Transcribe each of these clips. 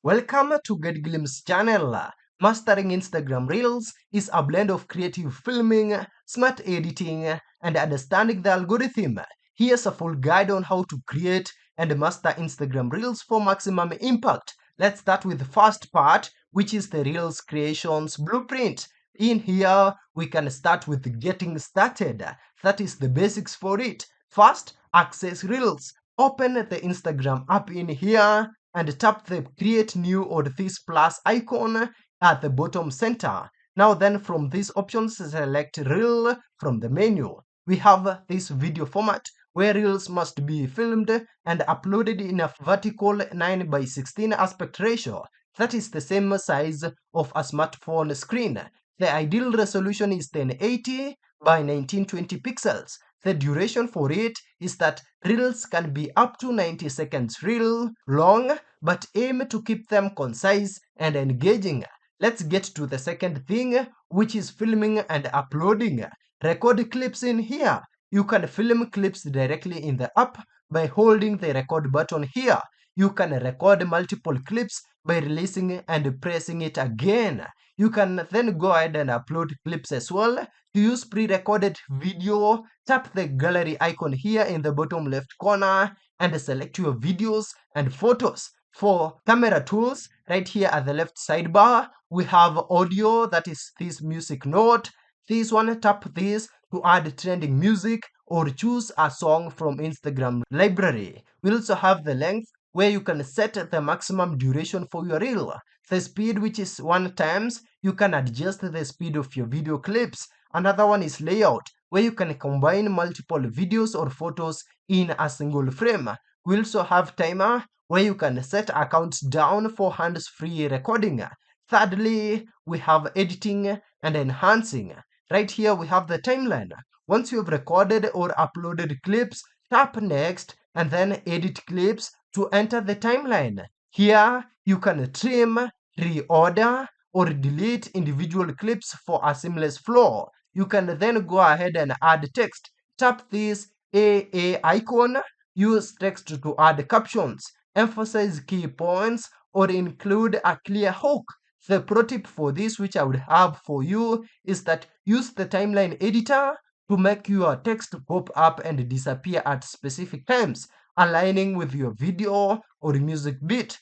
Welcome to Get Glimpse channel. Mastering Instagram Reels is a blend of creative filming, smart editing, and understanding the algorithm. Here's a full guide on how to create and master Instagram Reels for maximum impact. Let's start with the first part, which is the Reels creations blueprint. In here, we can start with getting started. That is the basics for it. First, access Reels. Open the Instagram app in here and tap the create new or this plus icon at the bottom center. Now then from these options select reel from the menu. We have this video format where reels must be filmed and uploaded in a vertical 9 by 16 aspect ratio. That is the same size of a smartphone screen. The ideal resolution is 1080 by 1920 pixels. The duration for it is that reels can be up to 90 seconds reel long, but aim to keep them concise and engaging. Let's get to the second thing, which is filming and uploading. Record clips in here. You can film clips directly in the app by holding the record button here. You can record multiple clips by releasing and pressing it again. You can then go ahead and upload clips as well. To use pre-recorded video, tap the gallery icon here in the bottom left corner and select your videos and photos. For camera tools, right here at the left sidebar, we have audio, that is this music note. This one, tap this to add trending music or choose a song from Instagram library. We also have the length where you can set the maximum duration for your reel. The speed, which is 1 times, you can adjust the speed of your video clips. Another one is layout, where you can combine multiple videos or photos in a single frame. We also have timer, where you can set accounts down for hands-free recording. Thirdly, we have editing and enhancing. Right here we have the timeline. Once you have recorded or uploaded clips, tap next and then edit clips to enter the timeline. Here you can trim, reorder, or delete individual clips for a seamless flow. You can then go ahead and add text. Tap this AA icon, use text to add captions, emphasize key points, or include a clear hook. The pro tip for this, which I would have for you, is that use the timeline editor to make your text pop up and disappear at specific times, aligning with your video or music beat.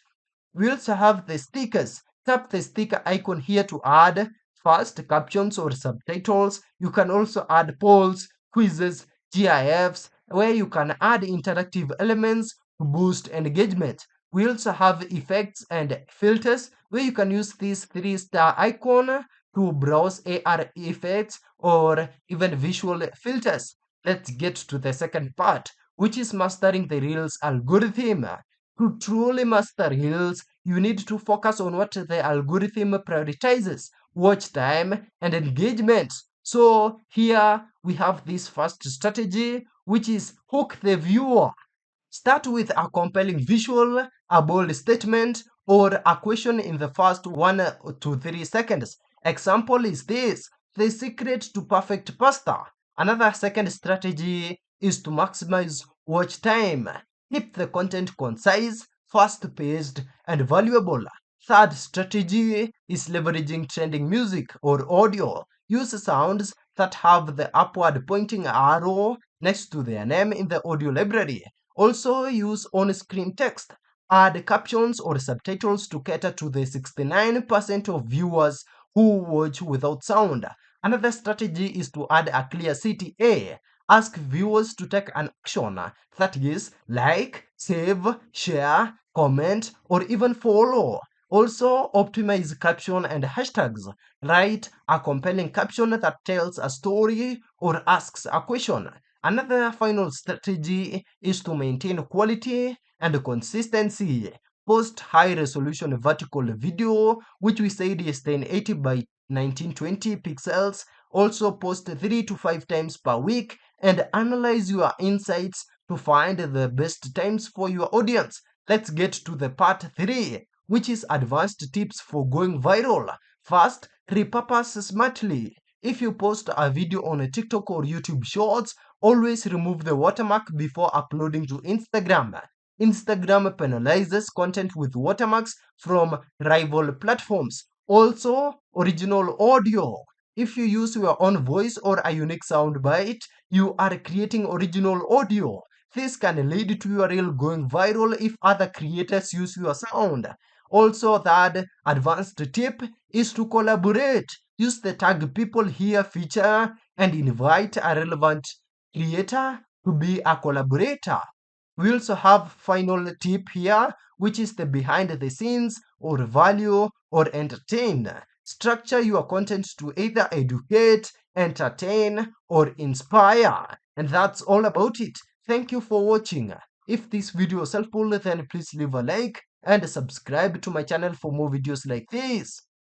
We also have the stickers. Tap the sticker icon here to add fast captions or subtitles. You can also add polls, quizzes, GIFs, where you can add interactive elements to boost engagement. We also have effects and filters where you can use this 3-star icon to browse AR effects or even visual filters. Let's get to the second part, which is mastering the Reels algorithm. To truly master Reels, you need to focus on what the algorithm prioritizes: watch time and engagement. So here we have this first strategy, which is hook the viewer. Start with a compelling visual, a bold statement, or a question in the first 1 to 3 seconds. Example is this: the secret to perfect pasta. Another second strategy is to maximize watch time. Keep the content concise, fast-paced, and valuable. Third strategy is leveraging trending music or audio. Use sounds that have the upward pointing arrow next to their name in the audio library. Also use on-screen text. Add captions or subtitles to cater to the 69% of viewers who watch without sound. Another strategy is to add a clear CTA. Ask viewers to take an action, that is, like, save, share, comment, or even follow. Also, optimize caption and hashtags. Write a compelling caption that tells a story or asks a question. Another final strategy is to maintain quality and consistency. Post high resolution vertical video, which we said is 1080 by 1920 pixels. Also post 3 to 5 times per week and analyze your insights to find the best times for your audience. Let's get to the part 3, which is advanced tips for going viral. First, repurpose smartly. If you post a video on a TikTok or YouTube Shorts, always remove the watermark before uploading to Instagram. Instagram penalizes content with watermarks from rival platforms. Also, original audio. If you use your own voice or a unique soundbite, you are creating original audio. This can lead to your reel going viral if other creators use your sound. Also, that advanced tip is to collaborate. Use the tag people here feature and invite a relevant creator to be a collaborator. We also have final tip here, which is the behind the scenes or value or entertain. Structure your content to either educate, entertain, or inspire. And that's all about it. Thank you for watching. If this video is helpful, then please leave a like and subscribe to my channel for more videos like this.